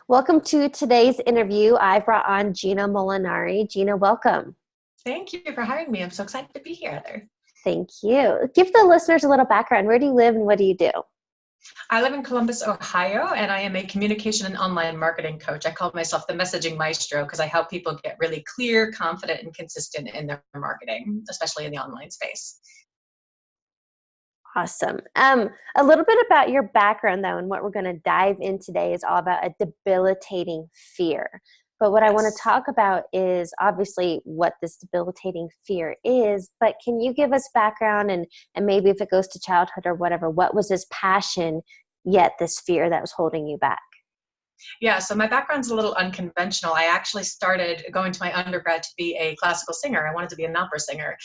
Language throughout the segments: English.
Welcome to today's interview. I brought on Gina Molinari. Gina, welcome. Thank you for having me. I'm so excited to be here, Heather. Thank you. Give the listeners a little background. Where do you live and what do you do? I live in Columbus, Ohio, and I am a communication and online marketing coach. I call myself the messaging maestro because I help people get really clear, confident, and consistent in their marketing, especially in the online space. Awesome. A little bit about your background, though, and what we're going to dive in today is all about a debilitating fear. But what I want to Yes. talk about is obviously what this debilitating fear is, but can you give us background and maybe if it goes to childhood or whatever, what was this passion yet this fear that was holding you back? Yeah, so my background's a little unconventional. I actually started going to my undergrad to be a classical singer. I wanted to be an opera singer.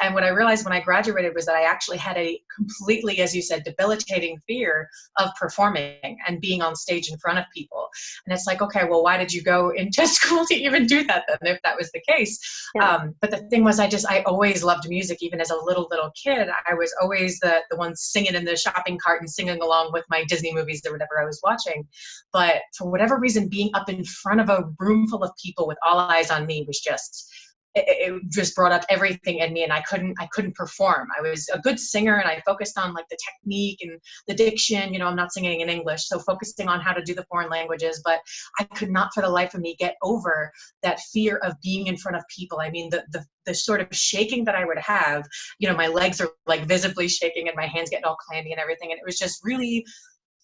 And what I realized when I graduated was that I actually had a completely, as you said, debilitating fear of performing and being on stage in front of people. And it's like, okay, well, why did you go into school to even do that then, if that was the case? Yeah. But the thing was, I always loved music, even as a little kid. I was always the one singing in the shopping cart and singing along with my Disney movies or whatever I was watching. But for whatever reason, being up in front of a room full of people with all eyes on me was just, it just brought up everything in me, and I couldn't perform. I was a good singer and I focused on like the technique and the diction. I'm not singing in English, so focusing on how to do the foreign languages, but I could not for the life of me get over that fear of being in front of people. I mean, the sort of shaking that I would have, my legs are like visibly shaking and my hands getting all clammy and everything. And it was just really,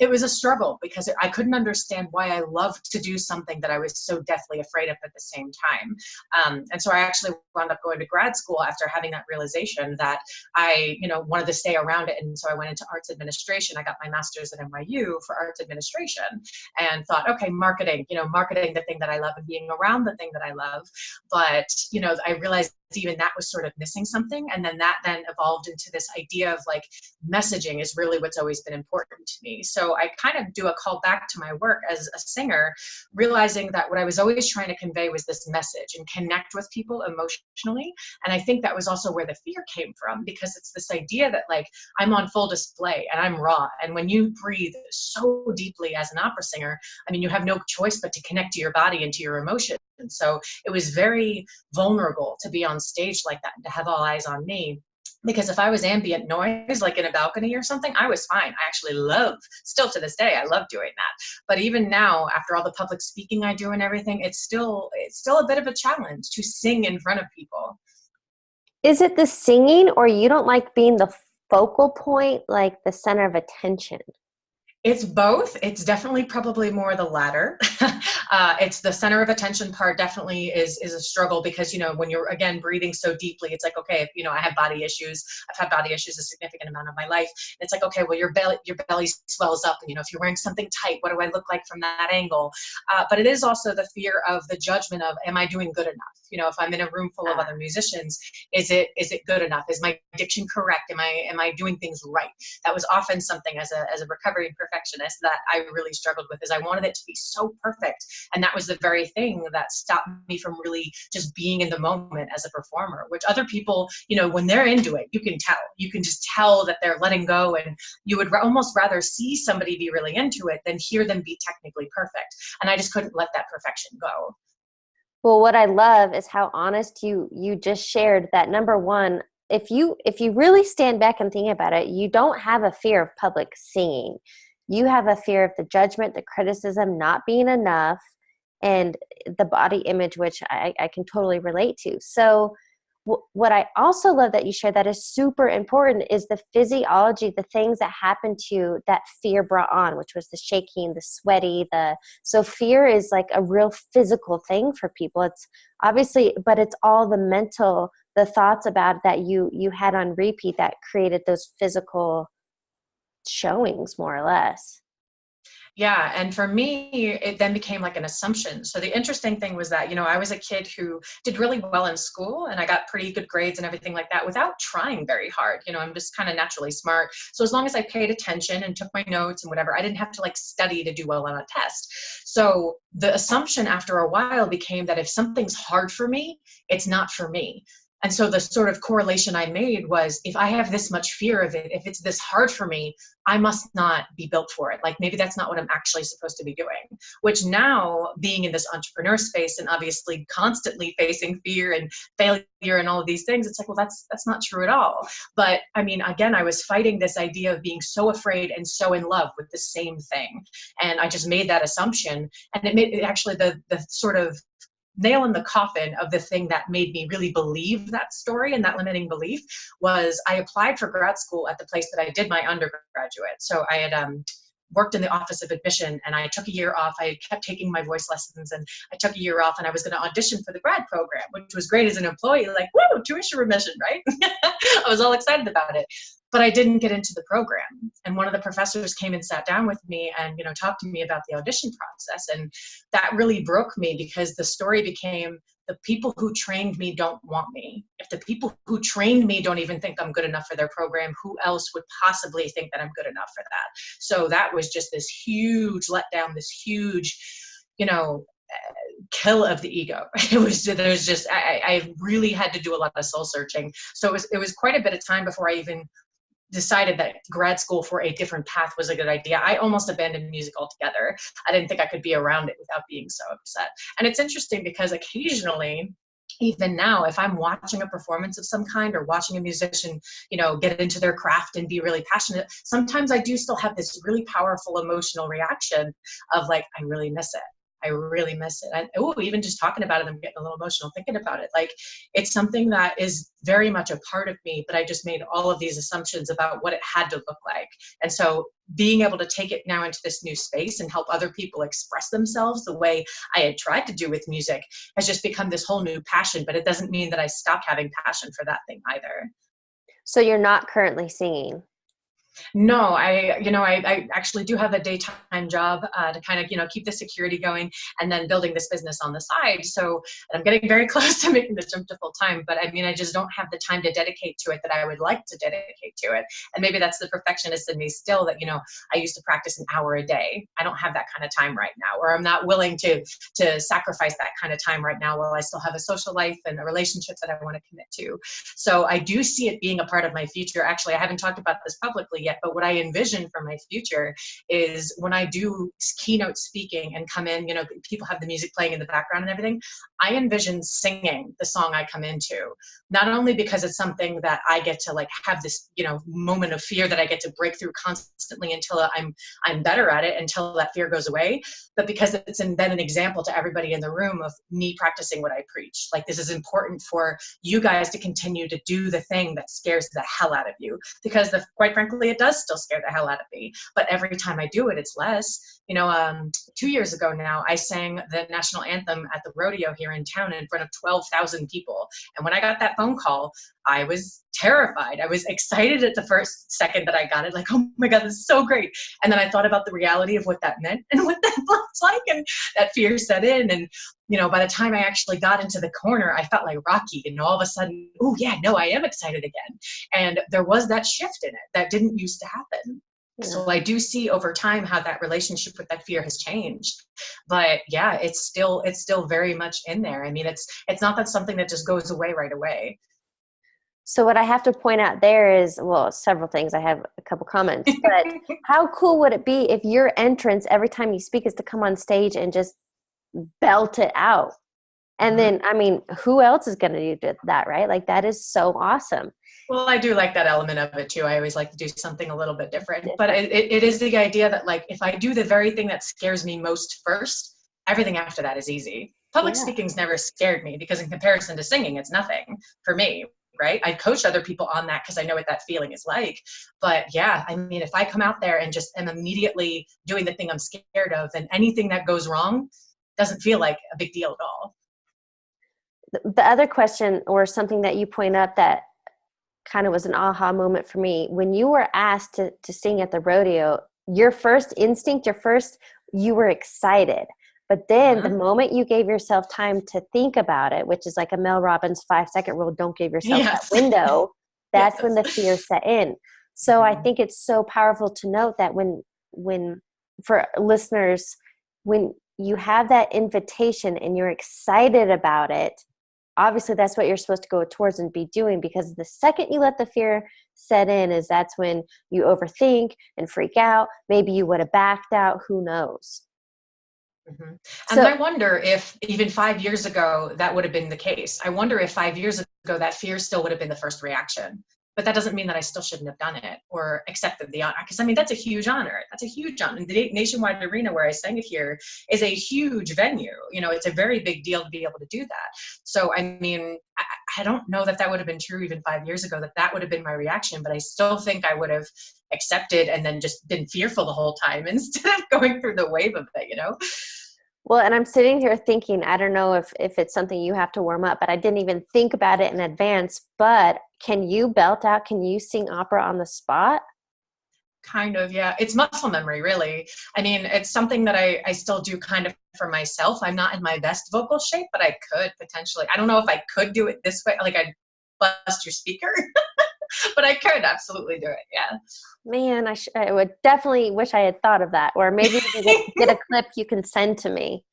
it was a struggle because I couldn't understand why I loved to do something that I was so deathly afraid of at the same time. And so I actually wound up going to grad school after having that realization that I, wanted to stay around it. And so I went into arts administration. I got my master's at NYU for arts administration and thought, okay, marketing, marketing the thing that I love and being around the thing that I love. But, I realized even that was sort of missing something. And then that then evolved into this idea of like messaging is really what's always been important to me. So I kind of do a call back to my work as a singer, realizing that what I was always trying to convey was this message and connect with people emotionally. And I think that was also where the fear came from, because it's this idea that like I'm on full display and I'm raw. And when you breathe so deeply as an opera singer, I mean, you have no choice but to connect to your body and to your emotions. And so it was very vulnerable to be on stage like that and to have all eyes on me. Because if I was ambient noise, like in a balcony or something, I was fine. I actually still to this day, I love doing that. But even now, after all the public speaking I do and everything, it's still a bit of a challenge to sing in front of people. Is it the singing or you don't like being the focal point, like the center of attention? It's both. It's definitely probably more the latter. It's the center of attention part definitely is a struggle because, when you're, again, breathing so deeply, it's like, okay, if, I have body issues. I've had body issues a significant amount of my life. And it's like, okay, well, your belly swells up. And, if you're wearing something tight, what do I look like from that angle? But it is also the fear of the judgment of, am I doing good enough? If I'm in a room full of other musicians, is it good enough? Is my diction correct? Am I doing things right? That was often something as a recovering perfectionist that I really struggled with, is I wanted it to be so perfect. And that was the very thing that stopped me from really just being in the moment as a performer, which other people, when they're into it, you can just tell that they're letting go. And you would almost rather see somebody be really into it than hear them be technically perfect. And I just couldn't let that perfection go. Well, what I love is how honest you just shared that. Number one, if you really stand back and think about it, you don't have a fear of public singing. You have a fear of the judgment, the criticism, not being enough, and the body image, which I can totally relate to. So what I also love that you share that is super important is the physiology, the things that happen to you that fear brought on, which was the shaking, the sweaty, so fear is like a real physical thing for people. It's obviously, but it's all the mental, the thoughts about it that you had on repeat that created those physical showings more or less. Yeah. And for me, it then became like an assumption. So the interesting thing was that, I was a kid who did really well in school and I got pretty good grades and everything like that without trying very hard. I'm just kind of naturally smart. So as long as I paid attention and took my notes and whatever, I didn't have to like study to do well on a test. So the assumption after a while became that if something's hard for me, it's not for me. And so the sort of correlation I made was, if I have this much fear of it, if it's this hard for me, I must not be built for it. Like maybe that's not what I'm actually supposed to be doing. Which now, being in this entrepreneur space and obviously constantly facing fear and failure and all of these things, it's like, well, that's not true at all. But I mean, again, I was fighting this idea of being so afraid and so in love with the same thing. And I just made that assumption. And it made it actually the sort of nail in the coffin of the thing that made me really believe that story, and that limiting belief was, I applied for grad school at the place that I did my undergraduate. So I had worked in the office of admission, and I took a year off. I kept taking my voice lessons, and I took a year off, and I was going to audition for the grad program, which was great as an employee, like, woo, tuition remission, right? I was all excited about it. But I didn't get into the program. And one of the professors came and sat down with me and, talked to me about the audition process. And that really broke me, because the story became, the people who trained me don't want me. If the people who trained me don't even think I'm good enough for their program, who else would possibly think that I'm good enough for that? So that was just this huge letdown, this huge, kill of the ego. I really had to do a lot of soul searching. So it was quite a bit of time before I even decided that grad school for a different path was a good idea. I almost abandoned music altogether. I didn't think I could be around it without being so upset. And it's interesting because occasionally, even now, if I'm watching a performance of some kind or watching a musician, get into their craft and be really passionate, sometimes I do still have this really powerful emotional reaction of like, I really miss it. I really miss it. And even just talking about it, I'm getting a little emotional thinking about it. Like, it's something that is very much a part of me, but I just made all of these assumptions about what it had to look like. And so being able to take it now into this new space and help other people express themselves the way I had tried to do with music has just become this whole new passion. But it doesn't mean that I stopped having passion for that thing either. So you're not currently singing? No, I actually do have a daytime job to kind of, keep the security going, and then building this business on the side. So I'm getting very close to making the jump to full time, but I mean, I just don't have the time to dedicate to it that I would like to dedicate to it. And maybe that's the perfectionist in me still, that, I used to practice an hour a day. I don't have that kind of time right now, or I'm not willing to sacrifice that kind of time right now while I still have a social life and a relationship that I want to commit to. So I do see it being a part of my future. Actually, I haven't talked about this publicly yet, but what I envision for my future is when I do keynote speaking and come in, people have the music playing in the background and everything, I envision singing the song I come into, not only because it's something that I get to like have this, moment of fear that I get to break through constantly until I'm better at it, until that fear goes away, but because it's then an example to everybody in the room of me practicing what I preach. Like, this is important for you guys to continue to do the thing that scares the hell out of you, because quite frankly, it does still scare the hell out of me. But every time I do it, it's less. 2 years ago now, I sang the national anthem at the rodeo here in town in front of 12,000 people. And when I got that phone call, I was terrified. I was excited at the first second that I got it, like, oh my God, this is so great. And then I thought about the reality of what that meant and what that looks like, and that fear set in. And, by the time I actually got into the corner, I felt like Rocky, and all of a sudden, oh yeah, no, I am excited again. And there was that shift in it that didn't used to happen. Yeah. So I do see over time how that relationship with that fear has changed. But yeah, it's still very much in there. I mean, it's not that something that just goes away right away. So what I have to point out there is, well, several things. I have a couple comments, but how cool would it be if your entrance every time you speak is to come on stage and just belt it out? And then, I mean, who else is going to do that, right? Like, that is so awesome. Well, I do like that element of it too. I always like to do something a little bit different. But it is the idea that, like, if I do the very thing that scares me most first, everything after that is easy. Public speaking's never scared me, because in comparison to singing, it's nothing for me, right? I coach other people on that because I know what that feeling is like. But yeah, I mean, if I come out there and just am immediately doing the thing I'm scared of, then anything that goes wrong doesn't feel like a big deal at all. The other question, or something that you point up that kind of was an aha moment for me, when you were asked to sing at the rodeo, your first instinct, you were excited. But then the moment you gave yourself time to think about it, which is like a Mel Robbins 5-second rule, don't give yourself that window, that's when the fear set in. So I think it's so powerful to note that when for listeners, when you have that invitation and you're excited about it, obviously that's what you're supposed to go towards and be doing, because the second you let the fear set in is that's when you overthink and freak out. Maybe you would have backed out. Who knows? Hmm. And So I wonder if even 5 years ago that would have been the case. I wonder if 5 years ago that fear still would have been the first reaction. But that doesn't mean that I still shouldn't have done it or accepted the honor. Because I mean, that's a huge honor. That's a huge honor. And the Nationwide Arena where I sang it here is a huge venue. You know, it's a very big deal to be able to do that. So I mean, I don't know that that would have been true even 5 years ago, that that would have been my reaction. But I still think I would have accepted and then just been fearful the whole time instead of going through the wave of it. You know. well, and I'm sitting here thinking, I don't know if it's something you have to warm up, but I didn't even think about it in advance. But can you belt out? Can you sing opera on the spot? Kind of, yeah. It's muscle memory, really. I mean, it's something that I still do kind of for myself. I'm not in my best vocal shape, but I could potentially. I don't know if I could do it this way, like I'd bust your speaker, but I could absolutely do it, Man, I would definitely wish I had thought of that. Or maybe you can get yeah. a clip you can send to me.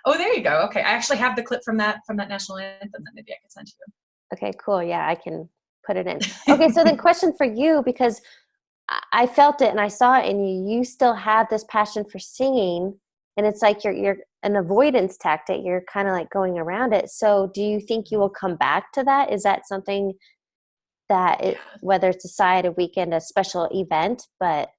Oh, there you go. Okay, I actually have the clip from that national anthem that maybe I could send to you. Okay, cool. Yeah, I can put it in. Okay, so then question for you, because I felt it and I saw it in you. You still have this passion for singing, and it's like you're an avoidance tactic. You're kind of like going around it. So do you think you will come back to that? Is that something that Yeah. whether it's a side, a weekend, a special event, but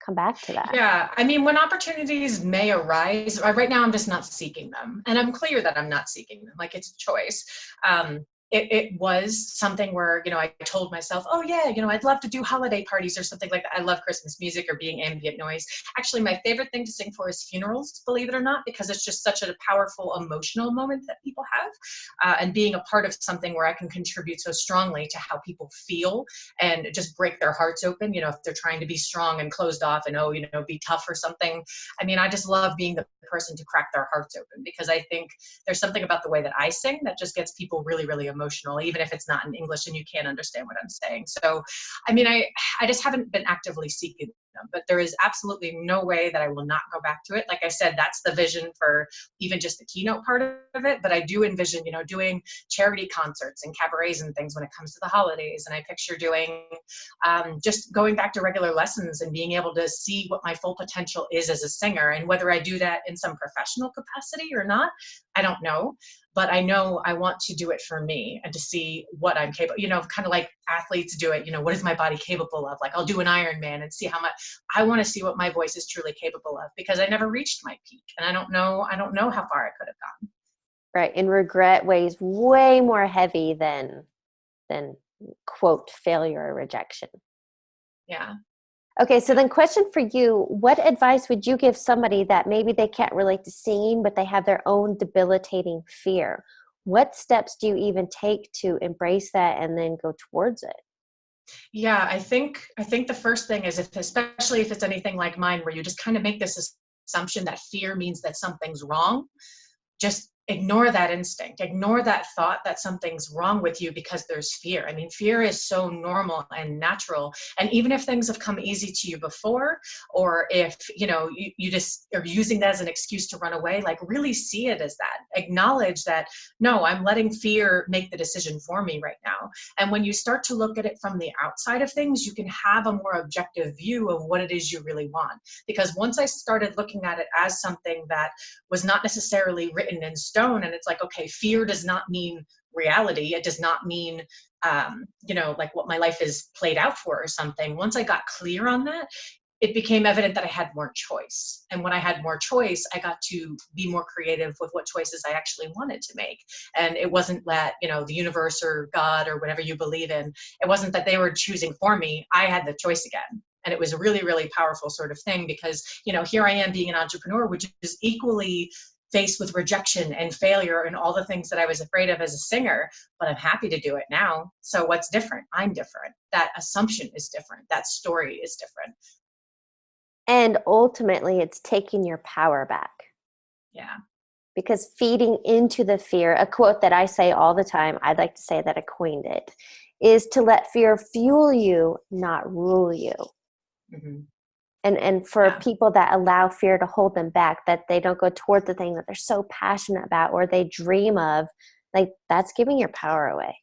come back to that? Yeah, I mean, when opportunities may arise, right now I'm just not seeking them. And I'm clear that I'm not seeking them, like it's a choice. It was something where, I told myself, oh yeah, I'd love to do holiday parties or something like that. I love Christmas music or being ambient noise. Actually, my favorite thing to sing for is funerals, believe it or not, because it's just such a powerful emotional moment that people have. And being a part of something where I can contribute so strongly to how people feel and just break their hearts open, if they're trying to be strong and closed off and, be tough or something. I mean, I just love being the person to crack their hearts open, because I think there's something about the way that I sing that just gets people really, really emotional, even if it's not in English and you can't understand what I'm saying. So, I mean, I just haven't been actively seeking them, but there is absolutely no way that I will not go back to it. Like I said, that's the vision for even just the keynote part of it. But I do envision, doing charity concerts and cabarets and things when it comes to the holidays. And I picture doing just going back to regular lessons and being able to see what my full potential is as a singer. And whether I do that in some professional capacity or not, I don't know. But I know I want to do it for me and to see what I'm capable, kind of like athletes do it, what is my body capable of? Like I'll do an Ironman and see how much. I want to see what my voice is truly capable of, because I never reached my peak and I don't know how far I could have gone. Right. And regret weighs way more heavy than quote failure or rejection. Yeah. Okay, so then question for you, what advice would you give somebody that maybe they can't relate to singing, but they have their own debilitating fear? What steps do you even take to embrace that and then go towards it? Yeah, I think the first thing is, especially if it's anything like mine, where you just kind of make this assumption that fear means that something's wrong. Just ignore that instinct, ignore that thought that something's wrong with you because there's fear. I mean, fear is so normal and natural. And even if things have come easy to you before, or if, you just are using that as an excuse to run away, like really see it as that. Acknowledge that, no, I'm letting fear make the decision for me right now. And when you start to look at it from the outside of things, you can have a more objective view of what it is you really want. Because once I started looking at it as something that was not necessarily written in stone, and it's like, okay, fear does not mean reality. It does not mean, like what my life is played out for or something. Once I got clear on that, it became evident that I had more choice. And when I had more choice, I got to be more creative with what choices I actually wanted to make. And it wasn't that, the universe or God or whatever you believe in, it wasn't that they were choosing for me. I had the choice again. And it was a really, really powerful sort of thing, because, here I am being an entrepreneur, which is equally faced with rejection and failure and all the things that I was afraid of as a singer, but I'm happy to do it now. So what's different? I'm different. That assumption is different. That story is different. And ultimately, it's taking your power back. Yeah. Because feeding into the fear, a quote that I say all the time, I'd like to say that I coined it, is to let fear fuel you, not rule you. Mm-hmm. And for Yeah. people that allow fear to hold them back, that they don't go toward the thing that they're so passionate about or they dream of, like that's giving your power away.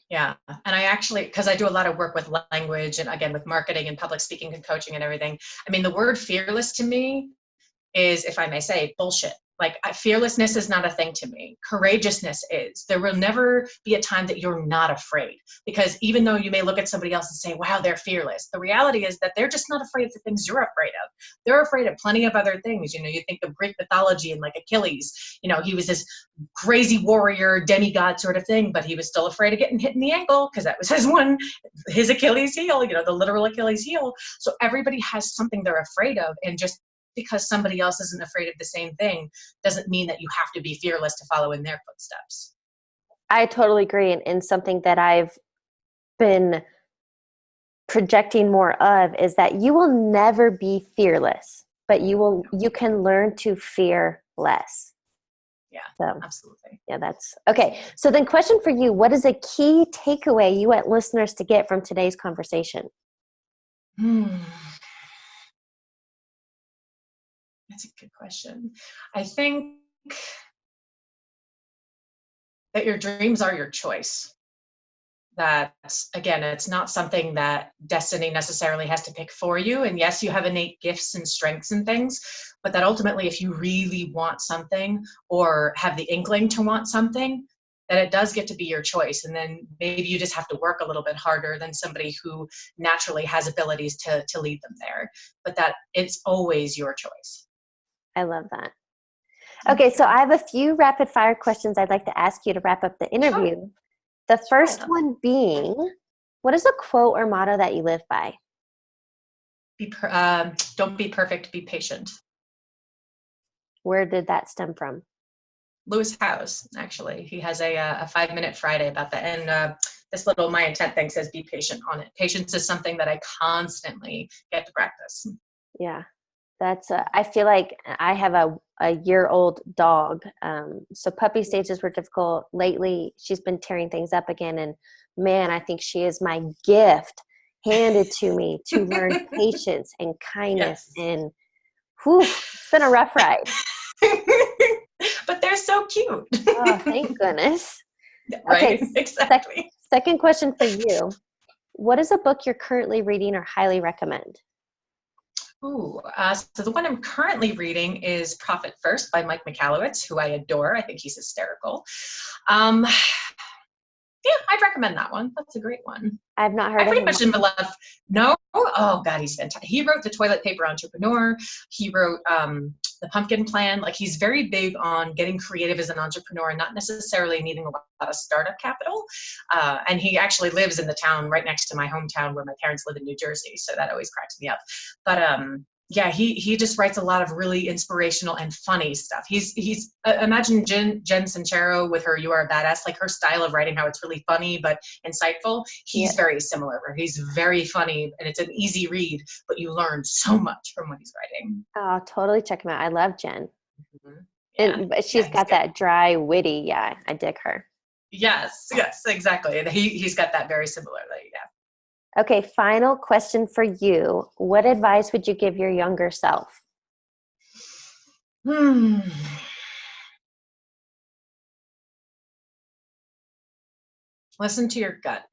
Yeah. And I actually, because I do a lot of work with language and again, with marketing and public speaking and coaching and everything. I mean, the word fearless to me is, if I may say, bullshit. Like fearlessness is not a thing to me. Courageousness is. There will never be a time that you're not afraid, because even though you may look at somebody else and say, wow, they're fearless, the reality is that they're just not afraid of the things you're afraid of. They're afraid of plenty of other things. You know, you think of Greek mythology and like Achilles, you know, he was this crazy warrior, demigod sort of thing, but he was still afraid of getting hit in the ankle because that was his Achilles heel, you know, the literal Achilles heel. So everybody has something they're afraid of, and just because somebody else isn't afraid of the same thing doesn't mean that you have to be fearless to follow in their footsteps. I totally agree. And something that I've been projecting more of is that you will never be fearless, but you can learn to fear less. Yeah, so absolutely. Yeah, that's okay. So then question for you, what is a key takeaway you want listeners to get from today's conversation? That's a good question. I think that your dreams are your choice. That, again, it's not something that destiny necessarily has to pick for you. And yes, you have innate gifts and strengths and things, but that ultimately, if you really want something or have the inkling to want something, that it does get to be your choice. And then maybe you just have to work a little bit harder than somebody who naturally has abilities to lead them there. But that it's always your choice. I love that. Okay, so I have a few rapid fire questions I'd like to ask you to wrap up the interview. Sure. The first one being, what is a quote or motto that you live by? Don't be perfect, be patient. Where did that stem from? Lewis Howes, actually. He has a 5-minute Friday about that. And this little My Intent thing says, be patient on it. Patience is something that I constantly get to practice. Yeah, that's, I feel like I have a year-old dog. So puppy stages were difficult. Lately, she's been tearing things up again. And man, I think she is my gift handed to me to learn patience and kindness. Yes. And whew, it's been a rough ride. But they're so cute. Oh, thank goodness. Right? Okay, Exactly. second question for you. What is a book you're currently reading or highly recommend? So the one I'm currently reading is Profit First by Mike Michalowicz, who I adore. I think he's hysterical. Yeah, I'd recommend that one. That's a great one. I've not heard I of pretty him. much am in love. No? Oh, God, he's fantastic. He wrote The Toilet Paper Entrepreneur. He wrote The Pumpkin Plan. Like, he's very big on getting creative as an entrepreneur and not necessarily needing a lot of startup capital. And he actually lives in the town right next to my hometown where my parents live in New Jersey. So that always cracks me up. But yeah, he just writes a lot of really inspirational and funny stuff. He's imagine Jen Sincero with her You Are a Badass, like her style of writing, how it's really funny but insightful. He's very similar, where he's very funny and it's an easy read, but you learn so much from what he's writing. Oh, totally check him out. I love Jen. Mm-hmm. Yeah. But she's got that dry, witty. Yeah, I dig her. Yes, exactly. And he's got that very similarly. Yeah. Okay, final question for you. What advice would you give your younger self? Listen to your gut.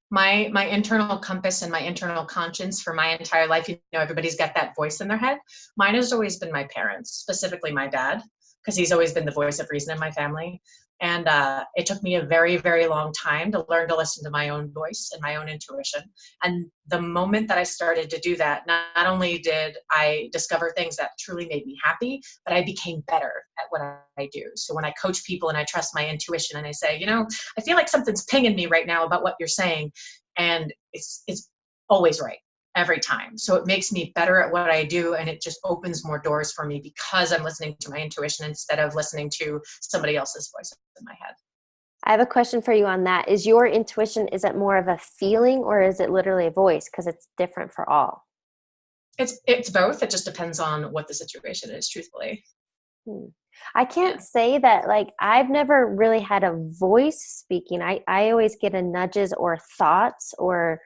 My internal compass and my internal conscience for my entire life, you know, everybody's got that voice in their head. Mine has always been my parents, specifically my dad, because he's always been the voice of reason in my family. And it took me a very, very long time to learn to listen to my own voice and my own intuition. And the moment that I started to do that, not only did I discover things that truly made me happy, but I became better at what I do. So when I coach people and I trust my intuition and I say, you know, I feel like something's pinging me right now about what you're saying, and it's always right every time. So it makes me better at what I do, and it just opens more doors for me because I'm listening to my intuition instead of listening to somebody else's voice in my head. I have a question for you on that. Is your intuition, is it more of a feeling or is it literally a voice? Because it's different for all. It's both. It just depends on what the situation is, truthfully. I can't say that, like, I've never really had a voice speaking. I always get a nudges or thoughts, or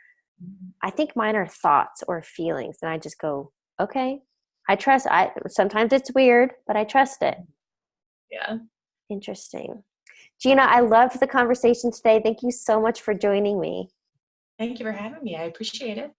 I think mine are thoughts or feelings. And I just go, okay, I trust. Sometimes it's weird, but I trust it. Yeah. Interesting. Gina, I loved the conversation today. Thank you so much for joining me. Thank you for having me. I appreciate it.